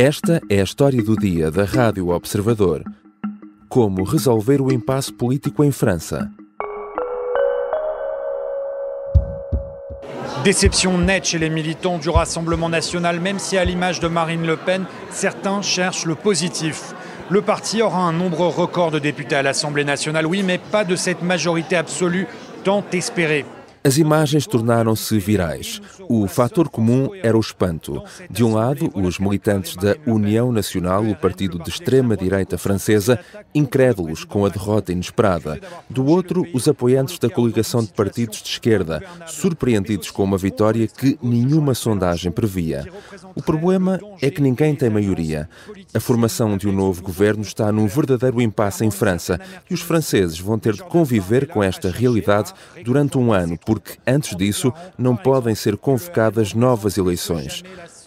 Esta é a história do dia da Rádio Observador. Como resolver o impasse político em França. Déception nette chez les militants du Rassemblement national, même si à l'image de Marine Le Pen, certains cherchent le positif. Le parti aura un nombre record de députés à l'Assemblée nationale, oui, mais pas de cette majorité absolue tant espérée. As imagens tornaram-se virais. O fator comum era o espanto. De um lado, os militantes da União Nacional, o partido de extrema-direita francesa, incrédulos com a derrota inesperada. Do outro, os apoiantes da coligação de partidos de esquerda, surpreendidos com uma vitória que nenhuma sondagem previa. O problema é que ninguém tem maioria. A formação de um novo governo está num verdadeiro impasse em França e os franceses vão ter de conviver com esta realidade durante um ano, porque, antes disso, não podem ser convocadas novas eleições.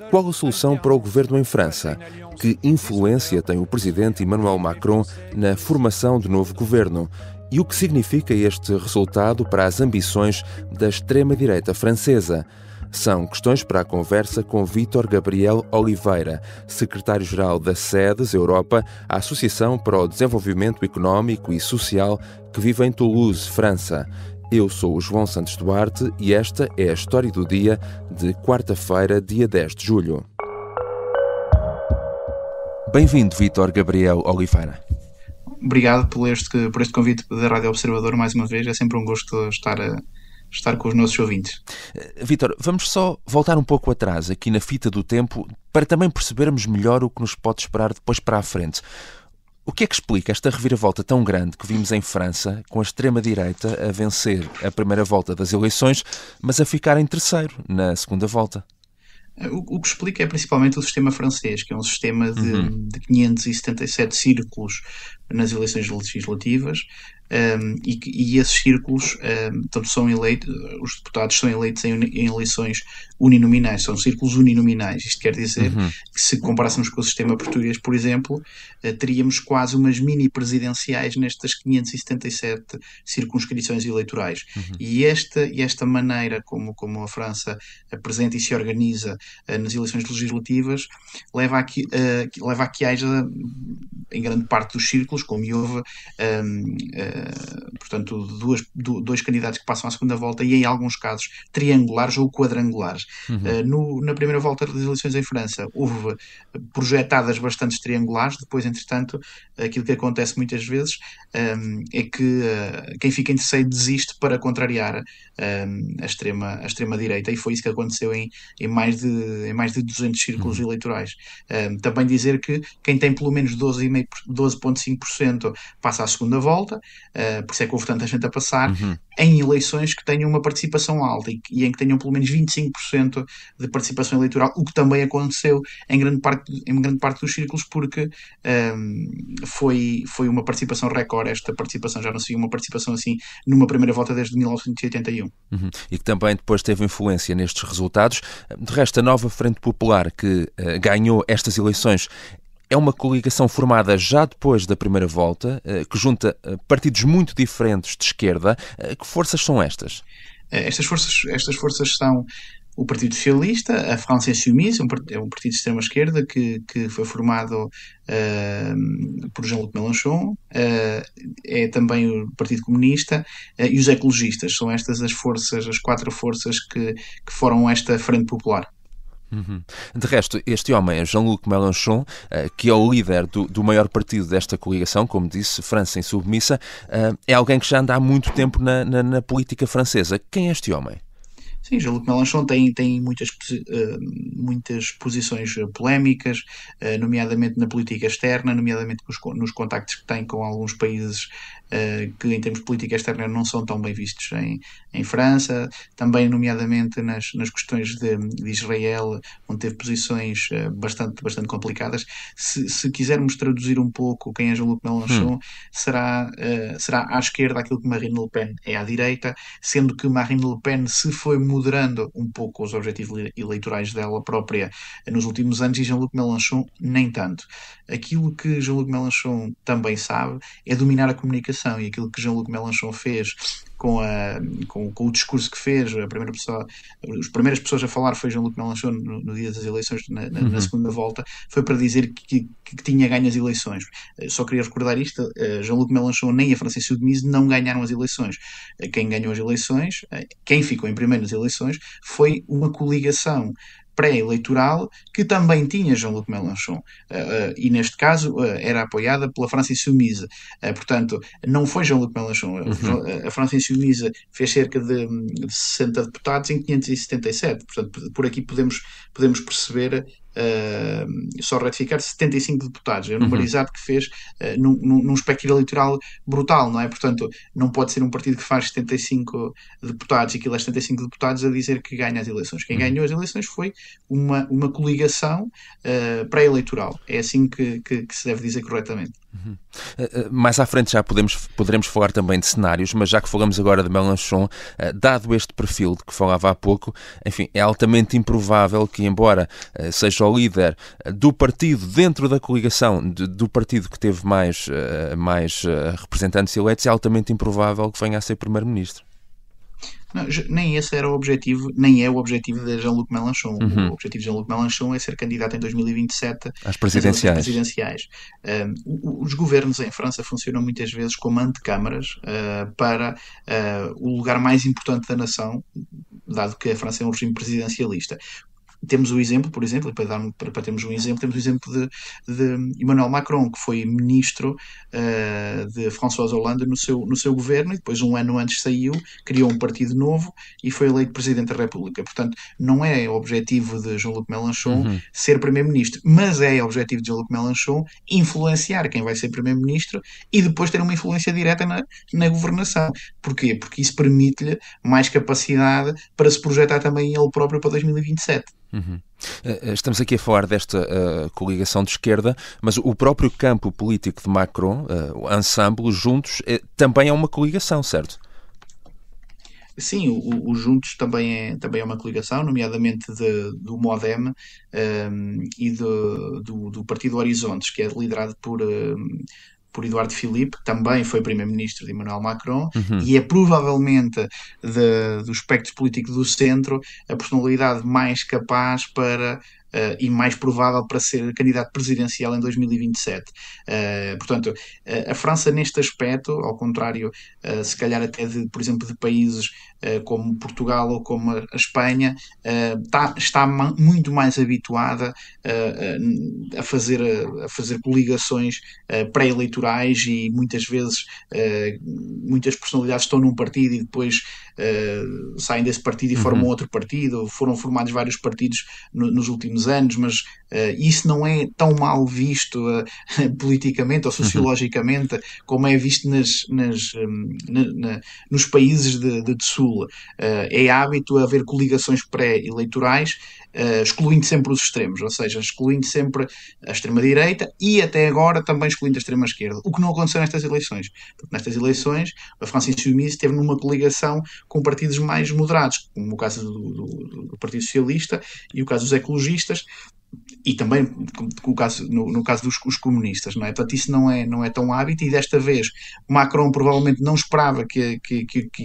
Qual a solução para o governo em França? Que influência tem o presidente Emmanuel Macron na formação do novo governo? E o que significa este resultado para as ambições da extrema-direita francesa? São questões para a conversa com Vítor Gabriel Oliveira, secretário-geral da SEDES Europa, a Associação para o Desenvolvimento Económico e Social, que vive em Toulouse, França. Eu sou o João Santos Duarte e esta é a história do dia de quarta-feira, dia 10 de julho. Bem-vindo, Vítor Gabriel Oliveira. Obrigado por este convite da Rádio Observador, mais uma vez. É sempre um gosto estar com os nossos ouvintes. Vítor, vamos só voltar um pouco atrás, aqui na fita do tempo, para também percebermos melhor o que nos pode esperar depois para a frente. O que é que explica esta reviravolta tão grande que vimos em França, com a extrema-direita a vencer a primeira volta das eleições, mas a ficar em terceiro na segunda volta? O que explica é principalmente o sistema francês, que é um sistema de 577 círculos nas eleições legislativas, e esses círculos, portanto, os deputados são eleitos em eleições uninominais, são círculos uninominais. Isto quer dizer que, se comparássemos com o sistema português, por exemplo, teríamos quase umas mini-presidenciais nestas 577 circunscrições eleitorais. E esta maneira como a França apresenta e se organiza nas eleições legislativas leva a que haja, em grande parte dos círculos, como houve, portanto, dois candidatos que passam à segunda volta e, em alguns casos, triangulares ou quadrangulares. Na primeira volta das eleições em França houve projetadas bastantes triangulares. Depois, entretanto, aquilo que acontece muitas vezes é que quem fica em terceiro desiste para contrariar a extrema-direita, e foi isso que aconteceu em mais de 200 círculos eleitorais. Também dizer que quem tem pelo menos 12,5% passa à segunda volta, por isso é que houve tanta gente a passar, em eleições que tenham uma participação alta e em que tenham pelo menos 25% de participação eleitoral, o que também aconteceu em grande parte dos círculos, porque foi uma participação recorde. Esta participação já não se viu uma participação assim numa primeira volta desde 1981. E que também depois teve influência nestes resultados. De resto, a nova Frente Popular que ganhou estas eleições é uma coligação formada já depois da primeira volta, que junta partidos muito diferentes de esquerda. Que forças são estas? Estas forças são o Partido Socialista, a France Insoumise, é um partido de extrema-esquerda que foi formado por Jean-Luc Mélenchon, é também o Partido Comunista e os ecologistas. São estas as quatro forças que formam esta Frente Popular. De resto, este homem, Jean-Luc Mélenchon, que é o líder do maior partido desta coligação, como disse, França Insubmissa, é alguém que já anda há muito tempo na política francesa. Quem é este homem? Sim, Jean-Luc Mélenchon tem muitas posições polémicas, nomeadamente na política externa, nomeadamente nos contactos que tem com alguns países que, em termos de política externa, não são tão bem vistos em França. Também, nomeadamente, nas questões de Israel, onde teve posições bastante complicadas. Se quisermos traduzir um pouco quem é Jean-Luc Mélenchon, será à esquerda aquilo que Marine Le Pen é à direita, sendo que Marine Le Pen se foi moderando um pouco os objetivos eleitorais dela própria nos últimos anos, e Jean-Luc Mélenchon nem tanto. Aquilo que Jean-Luc Mélenchon também sabe é dominar a comunicação. coligação e aquilo que Jean-Luc Mélenchon fez com o discurso que fez, as primeiras pessoas a falar foi Jean-Luc Mélenchon no dia das eleições, na segunda volta, foi para dizer que tinha ganho as eleições. Só queria recordar isto, Jean-Luc Mélenchon nem a France Insoumise não ganharam as eleições. Quem ganhou as eleições, quem ficou em primeiro nas eleições, foi uma coligação pré-eleitoral que também tinha Jean-Luc Mélenchon e neste caso era apoiada pela France Insoumise. Portanto, não foi Jean-Luc Mélenchon. A France Insoumise fez cerca de 60 deputados em 577. Portanto, por aqui podemos perceber, só retificar, 75 deputados. É o número exato que fez num espectro eleitoral brutal, não é? Portanto, não pode ser um partido que faz 75 deputados e aquilo é 75 deputados a dizer que ganha as eleições. Quem ganhou as eleições foi uma coligação pré-eleitoral. É assim que se deve dizer corretamente. Mais à frente já poderemos falar também de cenários, mas já que falamos agora de Mélenchon, dado este perfil de que falava há pouco, enfim, é altamente improvável que, embora seja o líder do partido dentro da coligação, do partido que teve mais representantes eleitos, é altamente improvável que venha a ser primeiro-ministro. Não, nem esse era o objetivo, nem é o objetivo de Jean-Luc Mélenchon. O objetivo de Jean-Luc Mélenchon é ser candidato em 2027 às presidenciais. Os governos em França funcionam muitas vezes como antecâmaras para o lugar mais importante da nação, dado que a França é um regime presidencialista. Temos o exemplo, por exemplo, para termos um exemplo, temos o exemplo de Emmanuel Macron, que foi ministro de François Hollande no seu governo, e depois, um ano antes, saiu, criou um partido novo e foi eleito Presidente da República. Portanto, não é o objetivo de Jean-Luc Mélenchon ser Primeiro-Ministro, mas é o objetivo de Jean-Luc Mélenchon influenciar quem vai ser Primeiro-Ministro e depois ter uma influência direta na governação. Porquê? Porque isso permite-lhe mais capacidade para se projetar também ele próprio para 2027. Estamos aqui a falar desta coligação de esquerda, mas o próprio campo político de Macron, o Ensemble, Juntos, também é uma coligação, certo? Sim, o Juntos também é uma coligação, nomeadamente do MoDem e do Partido Horizontes, que é liderado por Édouard Philippe, que também foi primeiro-ministro de Emmanuel Macron, e é provavelmente do espectro político do centro a personalidade mais capaz e mais provável para ser candidato presidencial em 2027. Portanto, a França neste aspecto, ao contrário, se calhar até por exemplo, de países como Portugal ou como a Espanha, está muito mais habituada a fazer coligações pré-eleitorais e muitas vezes muitas personalidades estão num partido e depois saem desse partido e formam outro partido. Foram formados vários partidos nos últimos anos, mas isso não é tão mal visto politicamente ou sociologicamente como é visto nos países de Sul. É hábito haver coligações pré-eleitorais, excluindo sempre os extremos, ou seja, excluindo sempre a extrema-direita e até agora também excluindo a extrema-esquerda, o que não aconteceu nestas eleições. Porque nestas eleições a France Insoumise esteve numa coligação com partidos mais moderados, como o caso do Partido Socialista e o caso dos ecologistas, e também no caso dos comunistas, não é? Portanto, isso não é tão hábito, e desta vez Macron provavelmente não esperava que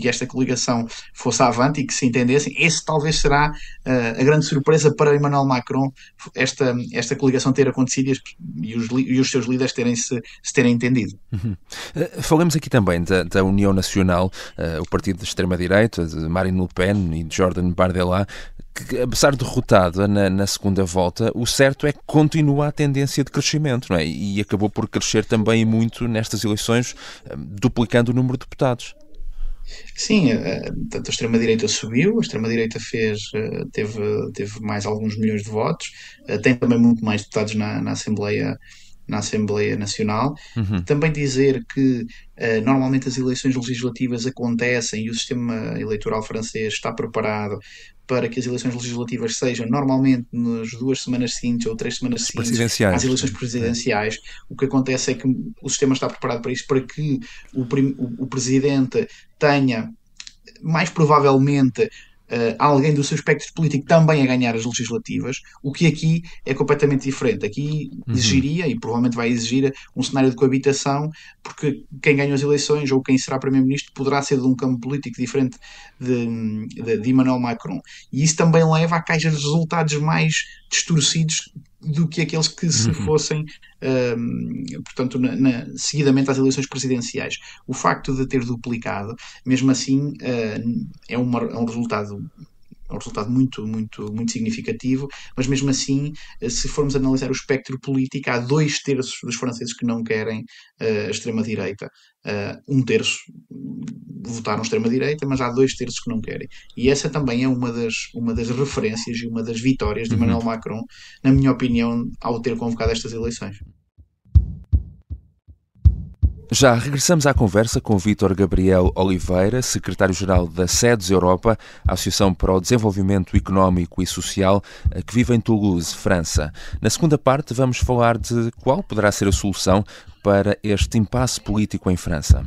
esta coligação fosse avante e que se entendessem. Esse talvez será a grande surpresa para Emmanuel Macron, esta coligação ter acontecido e os seus líderes se terem entendido. Falamos aqui também da União Nacional, o partido de extrema-direita, de Marine Le Pen e de Jordan Bardella, que, apesar de derrotada na segunda volta, o certo é que continua a tendência de crescimento, não é? E acabou por crescer também muito nestas eleições, duplicando o número de deputados. Sim, tanto a extrema-direita subiu, a extrema-direita teve mais alguns milhões de votos, tem também muito mais deputados na Assembleia Nacional. Também dizer que normalmente as eleições legislativas acontecem e o sistema eleitoral francês está preparado para que as eleições legislativas sejam normalmente nas 2 semanas seguintes ou 3 semanas seguintes às eleições presidenciais. O que acontece é que o sistema está preparado para isso, para que o presidente tenha, mais provavelmente, alguém do seu espectro político também a ganhar as legislativas, o que aqui é completamente diferente. Aqui exigiria, e provavelmente vai exigir, um cenário de coabitação, porque quem ganha as eleições ou quem será primeiro-ministro poderá ser de um campo político diferente de Emmanuel Macron. E isso também leva a caixa de resultados mais distorcidos do que aqueles que se fossem, portanto, seguidamente às eleições presidenciais. O facto de ter duplicado, mesmo assim, é um resultado muito, muito, muito significativo, mas mesmo assim, se formos analisar o espectro político, há 2/3 dos franceses que não querem a extrema-direita. 1/3 votaram extrema-direita, mas há 2/3 que não querem. E essa também é uma das referências e uma das vitórias de Emmanuel Macron, na minha opinião, ao ter convocado estas eleições. Já regressamos à conversa com Vítor Gabriel Oliveira, secretário-geral da SEDES Europa, a Associação para o Desenvolvimento Económico e Social, que vive em Toulouse, França. Na segunda parte vamos falar de qual poderá ser a solução para este impasse político em França.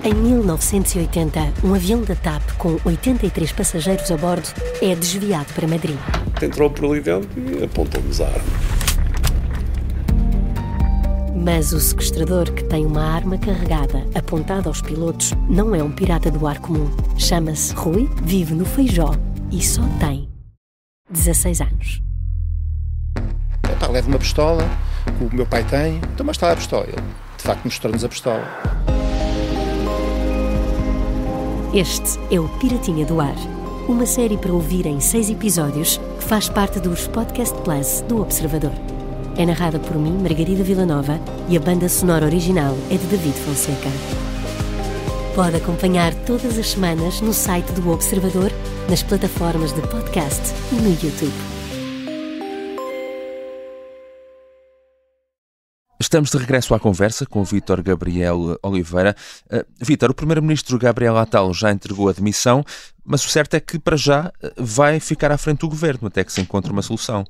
Em 1980, um avião da TAP com 83 passageiros a bordo é desviado para Madrid. Entrou por ali dentro e apontou-nos a arma. Mas o sequestrador, que tem uma arma carregada apontada aos pilotos, não é um pirata do ar comum. Chama-se Rui, vive no Feijó e só tem 16 anos. Leva uma pistola, que o meu pai tem, então mas está a pistola. Ele, de facto, mostrou-nos a pistola. Este é o Piratinha do Ar, uma série para ouvir em 6 episódios que faz parte dos Podcast Plus do Observador. É narrada por mim, Margarida Villanova, e a banda sonora original é de David Fonseca. Pode acompanhar todas as semanas no site do Observador, nas plataformas de podcast e no YouTube. Estamos de regresso à conversa com Vítor Gabriel Oliveira. Vítor, o primeiro-ministro Gabriel Attal já entregou a demissão, mas o certo é que, para já, vai ficar à frente do governo até que se encontre uma solução.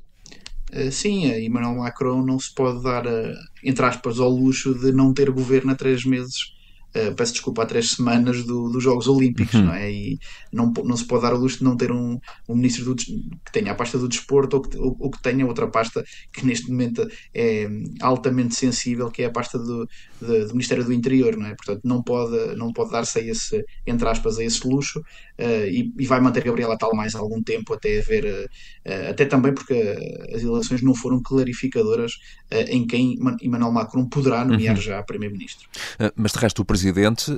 Sim, Emmanuel Macron não se pode dar, entre aspas, ao luxo de não ter governo há 3 meses. Peço desculpa, há 3 semanas dos Jogos Olímpicos, não é? E não se pode dar ao luxo de não ter um ministro que tenha a pasta do desporto ou que tenha outra pasta que neste momento é altamente sensível, que é a pasta do Ministério do Interior, não é? Portanto, não pode dar-se a esse, entre aspas, a esse luxo, e vai manter Gabriel Attal mais algum tempo até haver, até também porque as eleições não foram clarificadoras em quem Emmanuel Macron poderá nomear já primeiro-ministro. Mas de resto o Presidente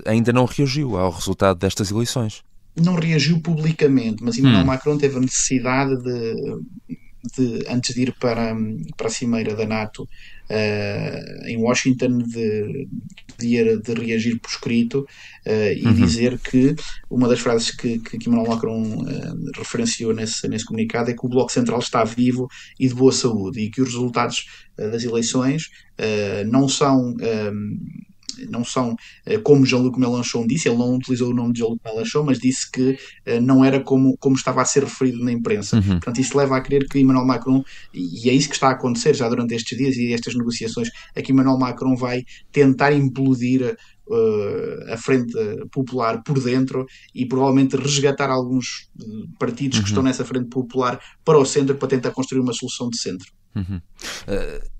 ainda não reagiu ao resultado destas eleições. Não reagiu publicamente, mas Emmanuel Macron teve a necessidade de antes de ir para a cimeira da NATO em Washington, de reagir por escrito e dizer que uma das frases que Emmanuel Macron referenciou nesse comunicado é que o Bloco Central está vivo e de boa saúde e que os resultados das eleições não são como Jean-Luc Mélenchon disse. Ele não utilizou o nome de Jean-Luc Mélenchon, mas disse que não era como estava a ser referido na imprensa. Portanto, isso leva a crer que Emmanuel Macron, e é isso que está a acontecer já durante estes dias e estas negociações, é que Emmanuel Macron vai tentar implodir a Frente Popular por dentro e provavelmente resgatar alguns partidos que estão nessa Frente Popular para o centro, para tentar construir uma solução de centro.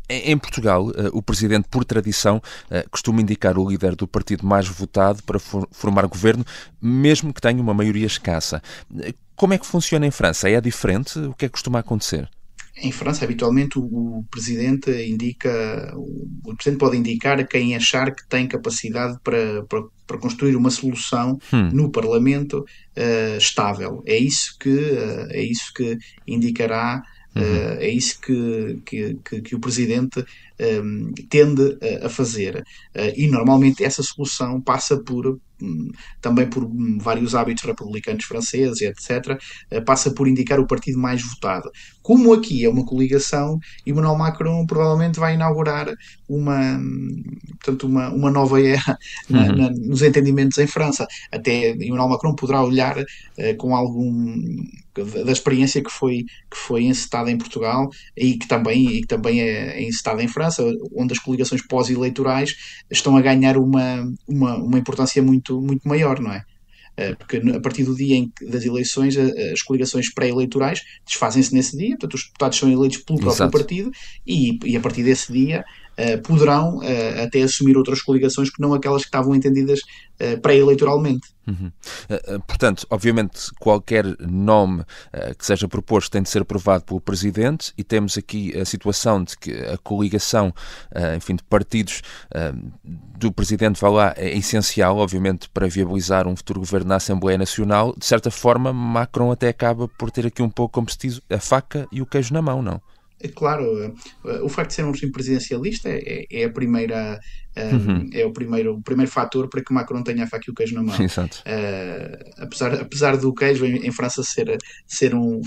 Em Portugal, o Presidente, por tradição, costuma indicar o líder do partido mais votado para formar governo, mesmo que tenha uma maioria escassa. Como é que funciona em França? É diferente? O que é que costuma acontecer? Em França, habitualmente, o Presidente pode indicar a quem achar que tem capacidade para construir uma solução no Parlamento estável. É isso que indicará. É isso que o Presidente tende a fazer. E normalmente essa solução passa também por vários hábitos republicanos franceses, etc., passa por indicar o partido mais votado. Como aqui é uma coligação, Emmanuel Macron provavelmente vai inaugurar uma nova era nos entendimentos em França. Até Emmanuel Macron poderá olhar com da experiência que foi encetada em Portugal e que também é encetada em França, onde as coligações pós-eleitorais estão a ganhar uma importância muito, muito maior, não é? Porque a partir do dia das eleições, as coligações pré-eleitorais desfazem-se nesse dia, portanto os deputados são eleitos pelo próprio partido e a partir desse dia poderão até assumir outras coligações que não aquelas que estavam entendidas pré-eleitoralmente. Portanto, obviamente, qualquer nome que seja proposto tem de ser aprovado pelo Presidente e temos aqui a situação de que a coligação, de partidos do Presidente, vá lá, é essencial, obviamente, para viabilizar um futuro governo na Assembleia Nacional. De certa forma, Macron até acaba por ter aqui um pouco, como se diz, a faca e o queijo na mão, não? Claro, o facto de ser um regime presidencialista é a primeira... é o primeiro fator para que Macron tenha a faca e o queijo na mão. Exato. Apesar do queijo em França ser um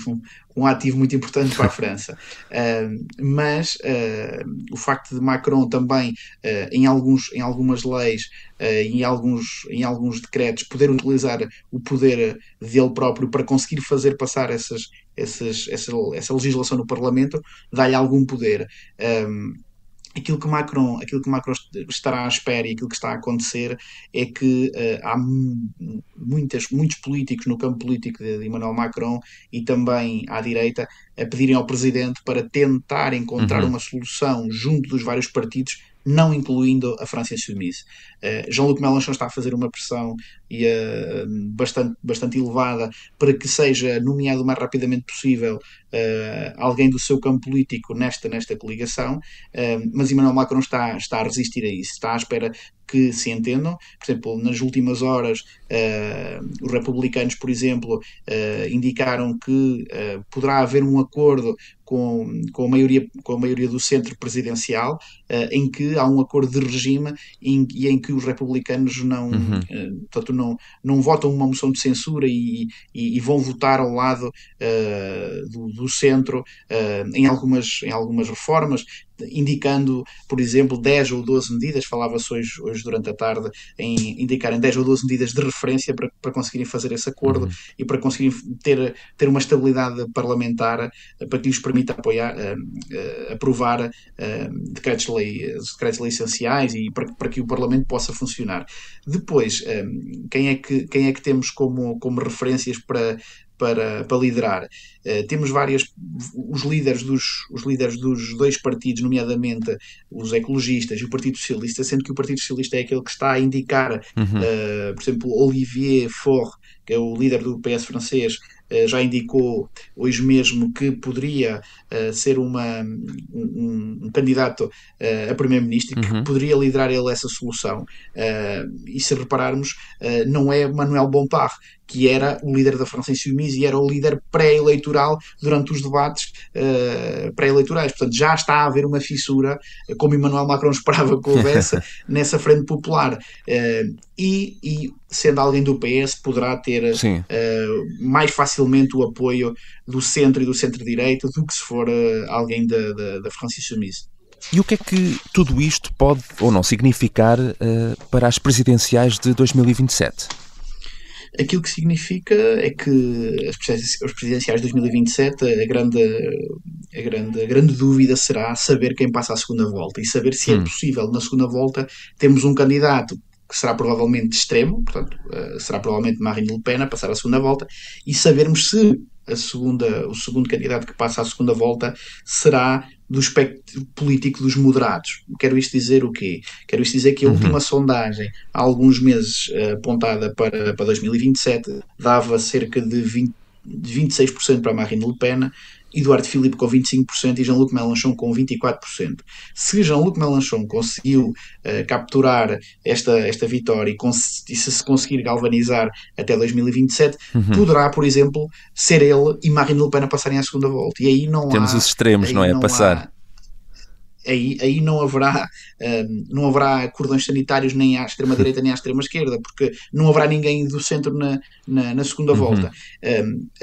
ativo muito importante para a França. Mas o facto de Macron também, em algumas leis, em alguns decretos, poder utilizar o poder dele próprio para conseguir fazer passar essa legislação no Parlamento, dá-lhe algum poder. Aquilo que Macron estará à espera e aquilo que está a acontecer é que há muitos políticos no campo político de Emmanuel Macron e também à direita a pedirem ao Presidente para tentar encontrar uma solução junto dos vários partidos, não incluindo a França Insoumise. Jean-Luc Mélenchon está a fazer uma pressão bastante elevada para que seja nomeado o mais rapidamente possível alguém do seu campo político nesta coligação, mas Emmanuel Macron está a resistir a isso, está à espera que se entendam. Por exemplo, nas últimas horas os republicanos, por exemplo, indicaram que poderá haver um acordo com a maioria do centro presidencial, em que há um acordo de regime e em que os republicanos não votam uma moção de censura e vão votar ao lado do centro em algumas reformas, indicando, por exemplo, 10 ou 12 medidas. Falava-se hoje durante a tarde em indicarem 10 ou 12 medidas de referência para conseguirem fazer esse acordo e para conseguirem ter uma estabilidade parlamentar para que lhes permita aprovar decretos-lei essenciais e para que o Parlamento possa funcionar. Depois, quem é que temos como referências para liderar? Temos os líderes dos dois partidos, nomeadamente os ecologistas e o Partido Socialista, sendo que o Partido Socialista é aquele que está a indicar, por exemplo, Olivier Faure, que é o líder do PS francês, já indicou hoje mesmo que poderia ser um candidato a primeiro-ministro e que poderia liderar ele essa solução. E se repararmos, não é Manuel Bompard, que era o líder da França Insoumise e era o líder pré-eleitoral durante os debates pré-eleitorais. Portanto, já está a haver uma fissura, como Emmanuel Macron esperava que houvesse, nessa frente popular. E sendo alguém do PS, poderá ter mais facilmente o apoio do centro e do centro-direita do que se for alguém da França Insoumise. E o que é que tudo isto pode ou não significar para as presidenciais de 2027? Aquilo que significa é que as presidenciais de 2027, a grande dúvida será saber quem passa à segunda volta e saber se é possível, na segunda volta, termos um candidato que será provavelmente de extremo, portanto, será provavelmente Marine Le Pen a passar à segunda volta, e sabermos se o segundo candidato que passa à segunda volta será do espectro político dos moderados. Quero isto dizer o quê? Quero isto dizer que a última sondagem, há alguns meses apontada para 2027, dava cerca de 26% para Marine Le Pen, Eduardo Philippe com 25% e Jean-Luc Mélenchon com 24%. Se Jean-Luc Mélenchon conseguiu capturar esta vitória e se conseguir galvanizar até 2027, poderá, por exemplo, ser ele e Marine Le Pen a passarem à segunda volta. E aí temos os extremos, não é? A passar. Aí não haverá cordões sanitários nem à extrema-direita nem à extrema-esquerda, porque não haverá ninguém do centro na segunda volta.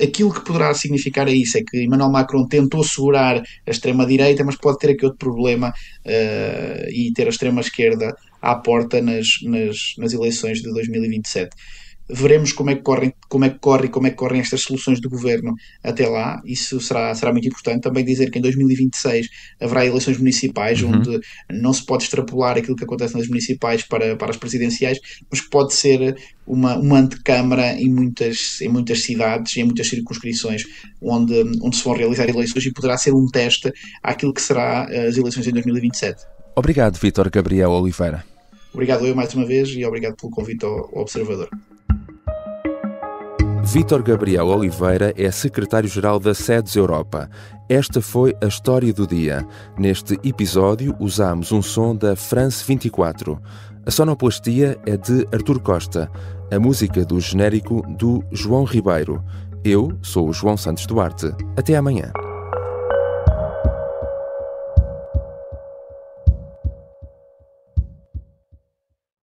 Aquilo que poderá significar isso é que Emmanuel Macron tentou segurar a extrema-direita, mas pode ter aqui outro problema e ter a extrema-esquerda à porta nas eleições de 2027. Veremos como é que correm estas soluções de governo até lá. Isso será muito importante. Também dizer que em 2026 haverá eleições municipais, onde não se pode extrapolar aquilo que acontece nas municipais para as presidenciais, mas pode ser uma antecâmara em muitas cidades e em muitas circunscrições onde se vão realizar eleições, e poderá ser um teste àquilo que será as eleições em 2027. Obrigado, Vítor Gabriel Oliveira. Obrigado eu mais uma vez e obrigado pelo convite ao Observador. Vítor Gabriel Oliveira é secretário-geral da SEDES Europa. Esta foi a história do dia. Neste episódio usámos um som da France 24. A sonoplastia é de Artur Costa. A música do genérico do João Ribeiro. Eu sou o João Santos Duarte. Até amanhã.